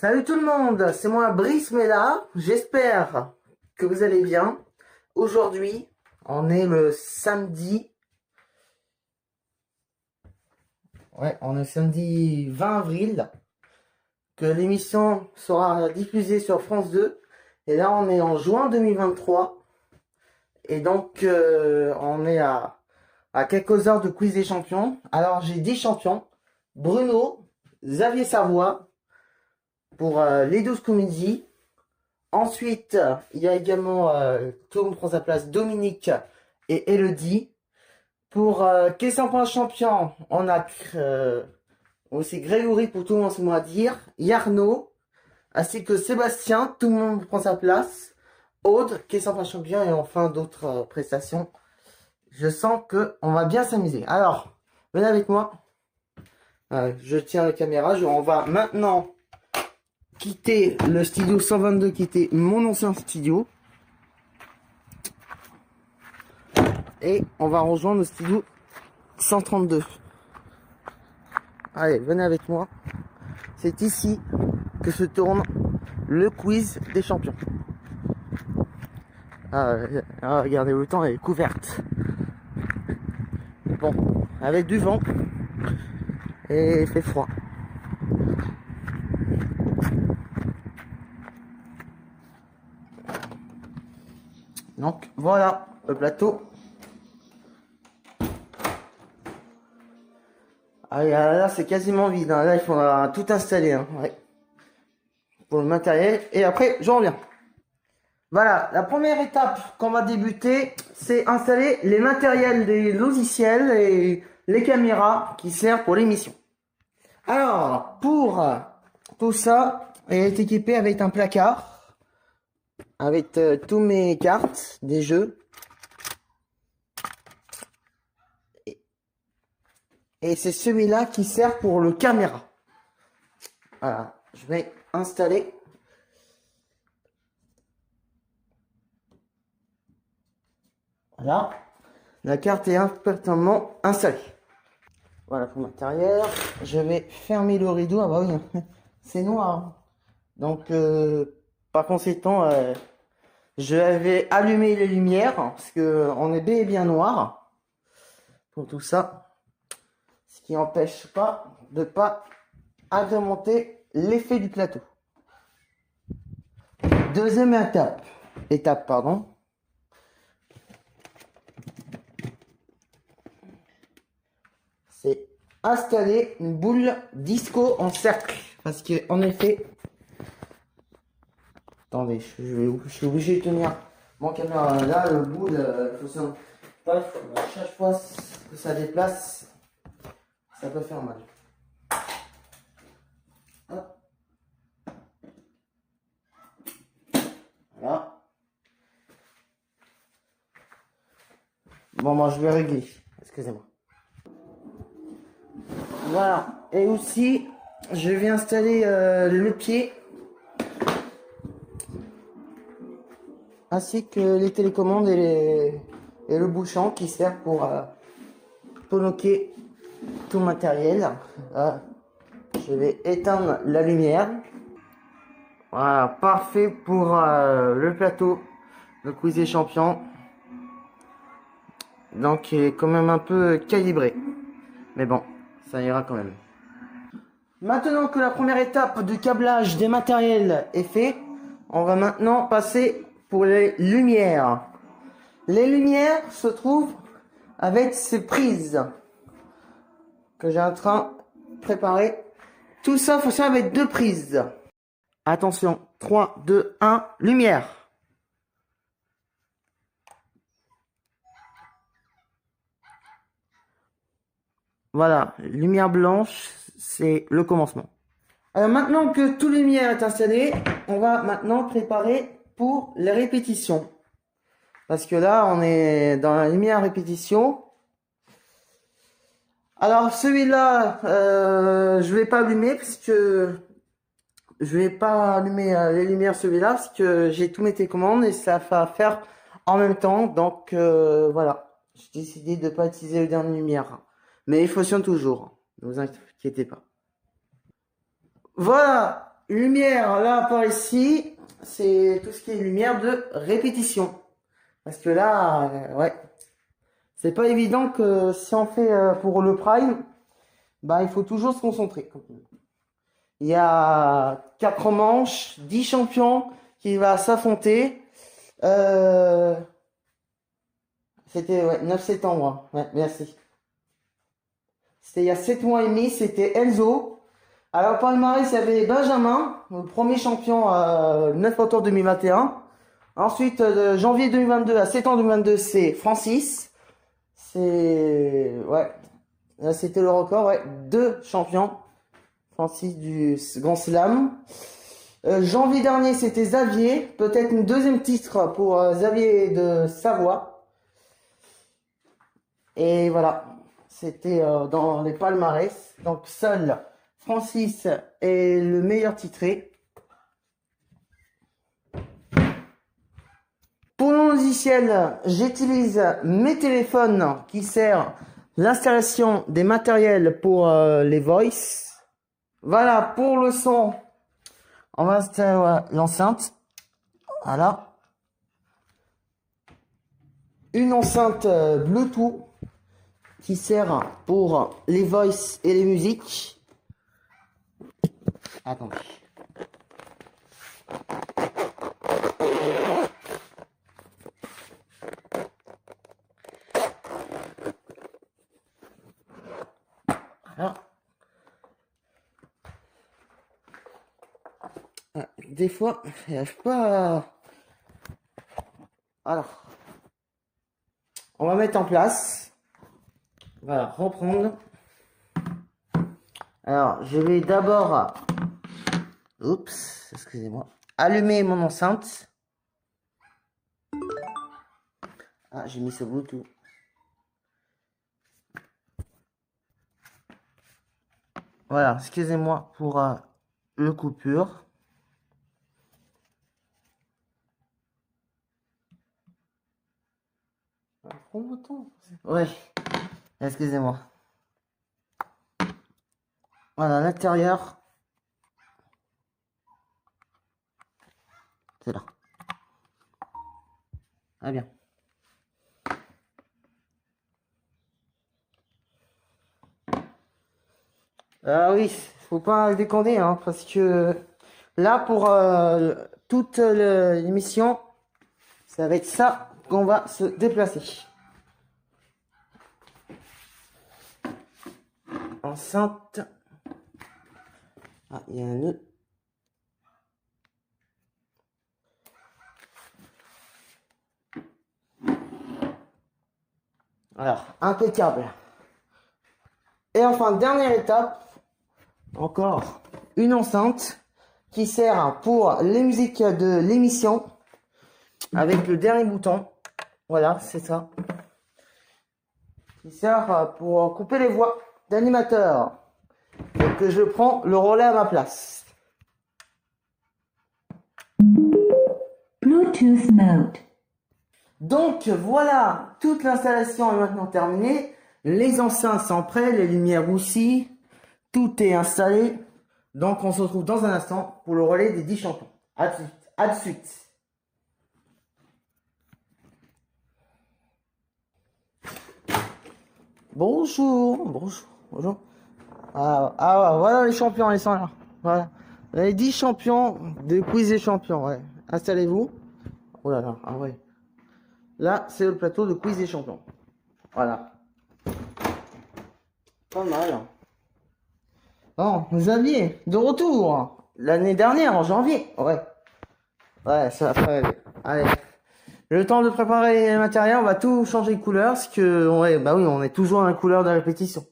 Salut tout le monde, c'est moi Brice Mella, j'espère que vous allez bien. Aujourd'hui, on est le samedi. On est samedi 20 avril, que l'émission sera diffusée sur France 2. Et là, on est en juin 2023. Et donc, on est à quelques heures de quiz des champions. Alors, j'ai 10 champions. Bruno, Xavier Savoie, pour les 12 comédies. Ensuite, il y a également, tout le monde prend sa place, Dominique et Elodie. Pour question pour un champion, on a aussi Grégory pour tout le monde, c'est moi à dire. Yarno, ainsi que Sébastien, tout le monde prend sa place. Aude, question pour un champion et enfin d'autres prestations. Je sens que on va bien s'amuser. Alors, venez avec moi. Je tiens la caméra. On va maintenant quitter le studio 122 qui était mon ancien studio. Et on va rejoindre le studio 132. Allez, venez avec moi. C'est ici que se tourne le quiz des champions. Regardez, le temps est couverte. Bon, avec du vent. Et il fait froid. Donc voilà le plateau. Ah, là c'est quasiment vide. Hein. Là il faudra tout installer. Hein. Ouais. Pour le matériel. Et après je reviens. Voilà, la première étape qu'on va débuter, c'est installer les matériels des logiciels et les caméras qui servent pour l'émission. Alors, pour tout ça, il est équipé avec un placard, avec tous mes cartes des jeux. Et c'est celui-là qui sert pour le caméra. Voilà, je vais installer. Voilà, la carte est imparfaitement installée. Voilà pour le matériel. Je vais fermer le rideau. Ah bah oui, c'est noir. Donc, par conséquent, je vais allumer les lumières parce que on est bel et bien noir pour tout ça. Ce qui n'empêche pas de pas agrémenter l'effet du plateau. Deuxième étape, pardon. C'est installer une boule disco en cercle. Parce que, en effet, attendez, je suis obligé de tenir mon caméra là, le boule, à chaque fois que ça déplace, ça peut faire mal. Hop. Voilà. Bon, moi je vais régler. Excusez-moi. Voilà. Et aussi, je vais installer le pied. Ainsi que les télécommandes et le bouchon qui sert pour bloquer tout le matériel. Je vais éteindre la lumière. Voilà, parfait pour le plateau, le quiz des champions. Donc il est quand même un peu calibré. Mais bon, ça ira quand même. Maintenant que la première étape du câblage des matériels est fait, on va maintenant passer pour les lumières. Les lumières se trouvent avec ces prises que j'ai en train de préparer. Tout ça fonctionne avec deux prises. Attention, 3, 2, 1, lumière. Voilà, lumière blanche, c'est le commencement. Alors maintenant que tout lumière est installé, on va maintenant préparer pour les répétitions. Parce que là, on est dans la lumière répétition. Alors celui-là, je vais pas allumer parce que je vais pas allumer les lumières celui-là parce que j'ai tous mes télécommandes et ça va faire en même temps. Donc voilà, j'ai décidé de pas utiliser le dernier lumière. Mais il fonctionne toujours, ne vous inquiétez pas. Voilà, lumière, là, par ici, c'est tout ce qui est lumière de répétition. Parce que là, ouais, c'est pas évident que si on fait pour le prime, bah, il faut toujours se concentrer. Il y a 4 manches, 10 champions qui va s'affronter. Euh, C'était ouais, 9 septembre. Ouais, merci. C'était il y a 7 mois et demi, c'était Enzo. Alors, palmarès, il y avait Benjamin, le premier champion 9 octobre 2021. Ensuite, de janvier 2022 à septembre 2022, c'est Francis. C'est... Ouais, là, c'était le record, ouais. 2 champions. Francis du Grand Slam. Janvier dernier, c'était Xavier. Peut-être une deuxième titre pour Xavier de Savoie. Et voilà, c'était dans les palmarès. Donc, seul Francis est le meilleur titré. Pour le logiciel, j'utilise mes téléphones qui servent l'installation des matériels pour les voice. Voilà, pour le son, on va installer l'enceinte. Voilà. Une enceinte Bluetooth qui sert pour les voice et les musiques. Attendez. Voilà. Des fois, je n'arrive pas à... Alors, on va mettre en place. Voilà, reprendre. Alors, je vais d'abord... Oups, excusez-moi. Allumer mon enceinte. Ah, j'ai mis ce Bluetooth. Voilà, excusez-moi pour le coupure. Prends mon temps. Ouais, excusez-moi. Voilà, l'intérieur. C'est là. Ah bien. Ah oui, faut pas déconner, hein, parce que là, pour toute l'émission, ça va être ça qu'on va se déplacer. Enceinte. Ah, il y a un nœud. Alors, impeccable. Et enfin, dernière étape, encore une enceinte qui sert pour les musiques de l'émission avec le dernier bouton. Voilà, c'est ça. Qui sert pour couper les voix d'animateur. Donc je prends le relais à ma place. Bluetooth mode. Donc voilà, toute l'installation est maintenant terminée. Les enceintes sont prêtes, les lumières aussi. Tout est installé. Donc on se retrouve dans un instant pour le relais des 10 champions. À de suite. À de suite. Bonjour. Bonjour. Bonjour. Ah, voilà les champions, ils sont là. Voilà. Les 10 champions de quiz des champions. Ouais. Installez-vous. Oh là là. Ah ouais. Là, c'est le plateau de quiz des champions. Voilà. Pas mal. Bon, Xavier, de retour. L'année dernière, en janvier. Ouais. Ouais, ça va faire. Allez. Le temps de préparer le matériel, on va tout changer de couleur. Parce que, ouais, bah oui, on est toujours dans la couleur de la répétition.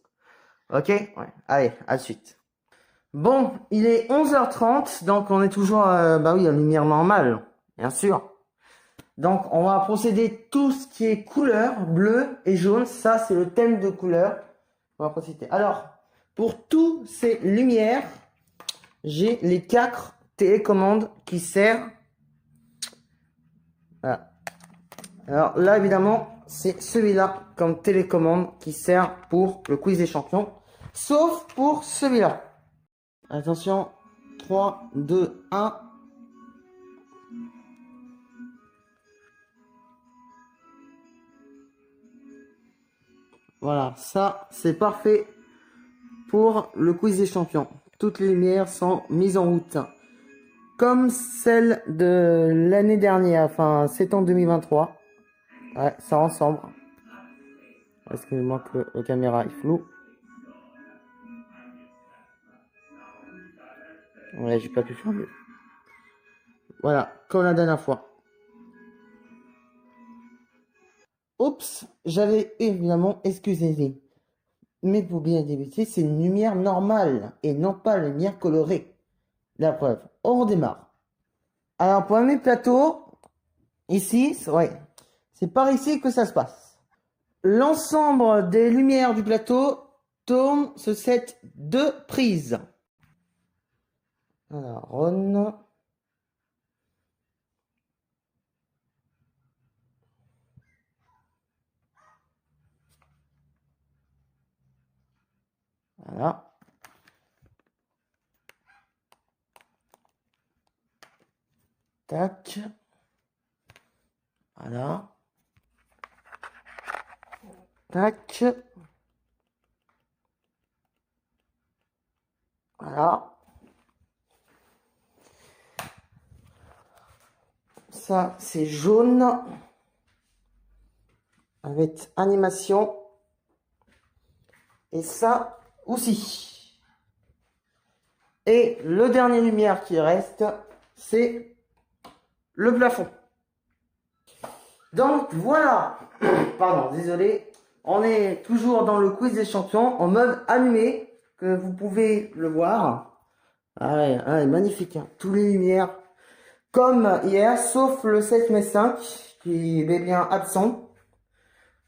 Ok? Ouais. Allez, à de suite. Bon, il est 11h30, donc on est toujours, bah oui, à lumière normale. Bien sûr. Donc, on va procéder tout ce qui est couleur, bleu et jaune. Ça, c'est le thème de couleur. On va procéder. Alors, pour toutes ces lumières, j'ai les 4 télécommandes qui servent. Voilà. Alors là, évidemment, c'est celui-là comme télécommande qui sert pour le quiz des champions. Sauf pour celui-là. Attention, 3, 2, 1. Voilà, ça c'est parfait pour le quiz des champions. Toutes les lumières sont mises en route. Comme celle de l'année dernière, enfin c'est en 2023. Ouais, ça ressemble. Excusez-moi que la caméra est floue. Ouais, j'ai pas pu faire mieux. Voilà, comme la dernière fois. Oups, j'avais évidemment, excusez-moi, mais pour bien débuter, c'est une lumière normale et non pas la lumière colorée. La preuve, on redémarre. Alors pour mes plateaux, ici, ouais, c'est par ici que ça se passe. L'ensemble des lumières du plateau tourne sur cette 2 prises. Alors, Ron. Voilà. Tac. Voilà. Tac. Voilà. Ça, c'est jaune. Avec animation. Et ça aussi. Et le dernier lumière qui reste, c'est le plafond. Donc voilà. Pardon, désolé. On est toujours dans le quiz des champions en mode animé, que vous pouvez le voir. Allez, allez, magnifique. Hein. Tous les lumières comme hier, sauf le 7 mai 5 qui est bien absent.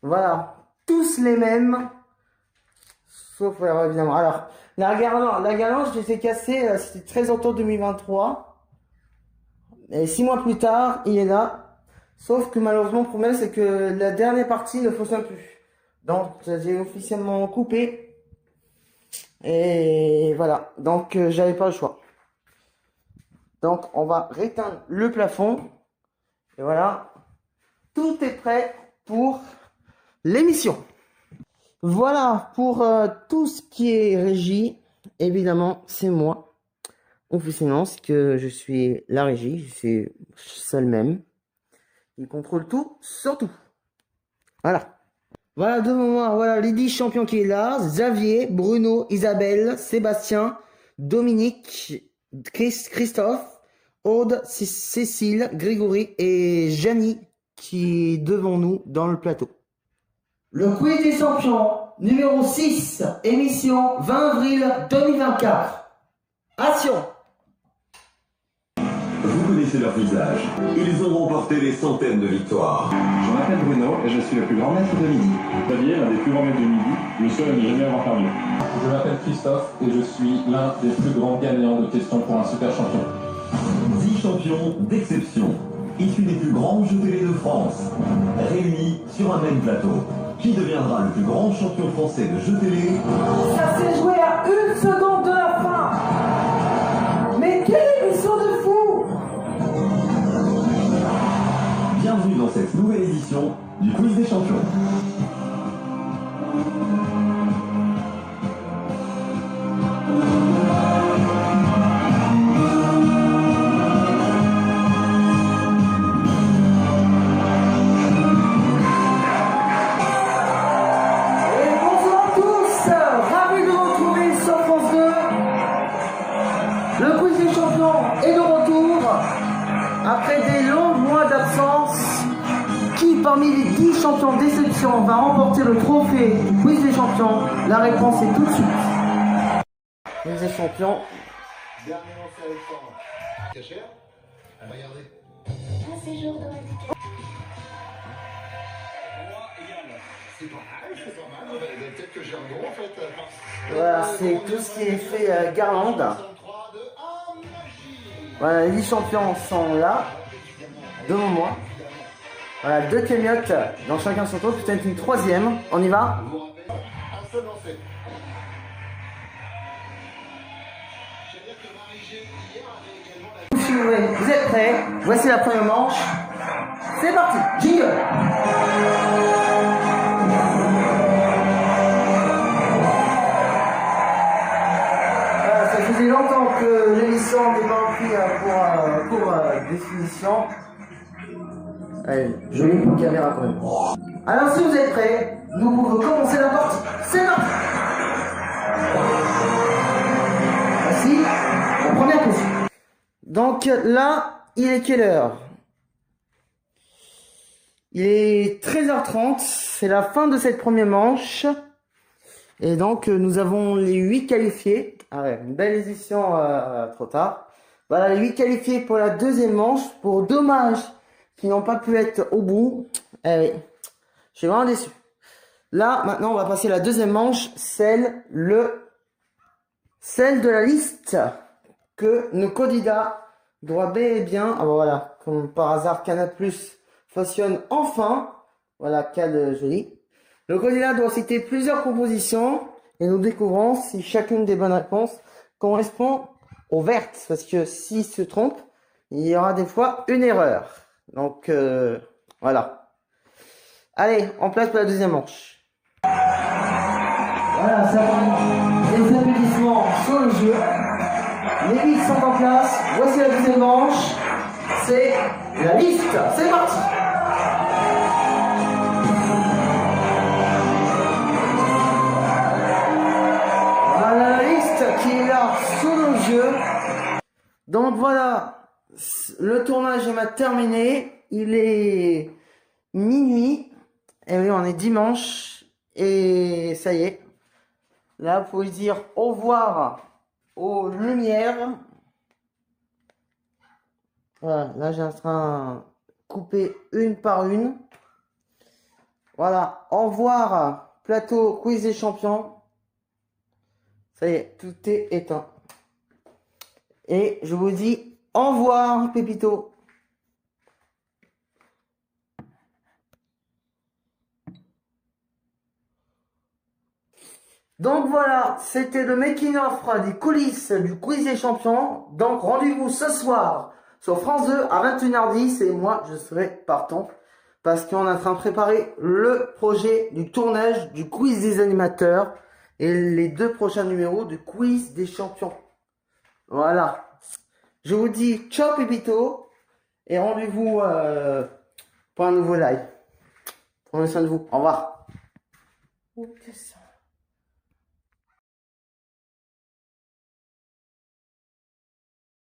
Voilà, tous les mêmes. Sauf, évidemment. Alors, la garland, je les ai cassés, c'était 13 octobre 2023. Et 6 mois plus tard, il est là. Sauf que malheureusement, le problème, c'est que la dernière partie ne fonctionne plus. Donc, j'ai officiellement coupé. Et voilà. Donc, j'avais pas le choix. Donc, on va réteindre le plafond. Et voilà. Tout est prêt pour l'émission. Voilà pour tout ce qui est régie. Évidemment, c'est moi. Officiellement, c'est que je suis la régie. Je suis seul même. Il contrôle tout, surtout. Voilà. Voilà, devant moi, voilà les 10 champions qui est là. Xavier, Bruno, Isabelle, Sébastien, Dominique, Christophe, Aude, Cécile, Grégory et Janie qui est devant nous dans le plateau. Le quiz des champions, numéro 6, émission 20 avril 2024. Action! Vous connaissez leur visage. Ils ont remporté des centaines de victoires. Je m'appelle Bruno et je suis le plus grand maître de midi. Xavier, l'un des plus grands maîtres de midi, le seul à ne jamais avoir perdu. Je m'appelle Christophe et je suis l'un des plus grands gagnants de questions pour un super champion. 10 champions d'exception, issus des plus grands jeux télé de France, réunis sur un même plateau. Qui deviendra le plus grand champion français de jeux télé? Ça s'est joué à 1 seconde de la fin. Mais quelle émission de fou! Bienvenue dans cette nouvelle édition du Quiz des champions. Le quiz des champions est de retour après des longs mois d'absence. Qui parmi les 10 champions déception va remporter le trophée du quiz des champions? La réponse est tout de suite. Quiz des champions. Dernier lancé Alexandre. Cachère. Regardez. Un séjour dans la C'est pas mal, c'est pas mal. Peut-être que j'ai un don en fait. Voilà, c'est tout ce qui est fait Garland. Voilà, les 10 champions sont là, devant moi. Voilà, 2 cagnottes dans chacun son tour, peut-être une troisième. On y va? Je vous rappelle, un seul lancé. Je veux dire que Marie G, hier, vous êtes prêts, voici la première manche. C'est parti, jingle. Ça faisait longtemps que l'émission n'était pas pris pour définition. Allez, jolie pour caméra quand même. Alors si vous êtes prêts, nous pouvons commencer la partie. C'est parti. Voici la première position. Donc là, il est quelle heure? Il est 13h30, c'est la fin de cette première manche. Et donc nous avons les 8 qualifiés. Ah ouais, une belle édition trop tard. Voilà les 8 qualifiés pour la deuxième manche. Pour dommage qui n'ont pas pu être au bout. Eh oui, je suis vraiment déçu. Là, maintenant, on va passer à la deuxième manche, celle de la liste que nos candidats doivent bel et bien. Ah bon, voilà, comme par hasard, Canal+ fonctionne enfin. Voilà, cadre joli. Le candidat doit citer plusieurs propositions et nous découvrons si chacune des bonnes réponses correspond aux vertes. Parce que s'il se trompe, il y aura des fois une erreur. Donc, voilà. Allez, en place pour la deuxième manche. Voilà, ça commence. Les applaudissements sur le jeu. Les listes sont en place. Voici la deuxième manche. C'est la liste. C'est parti. Voilà la liste qui est là sur le jeu. Donc voilà, le tournage est maintenant terminé. Il est minuit. Et oui, on est dimanche. Et ça y est. Là, vous pouvez dire au revoir aux lumières. Voilà, là, j'ai en train de couper une par une. Voilà, au revoir, plateau quiz des champions. Ça y est, tout est éteint. Et je vous dis au revoir, Pépito. Donc voilà, c'était le making-of des coulisses du quiz des champions. Donc rendez-vous ce soir sur France 2 à 21h10 et moi je serai partant parce qu'on est en train de préparer le projet du tournage du quiz des animateurs et les 2 prochains numéros du quiz des champions. Voilà. Je vous dis ciao Pépito et rendez-vous pour un nouveau live. Prenez soin de vous. Au revoir.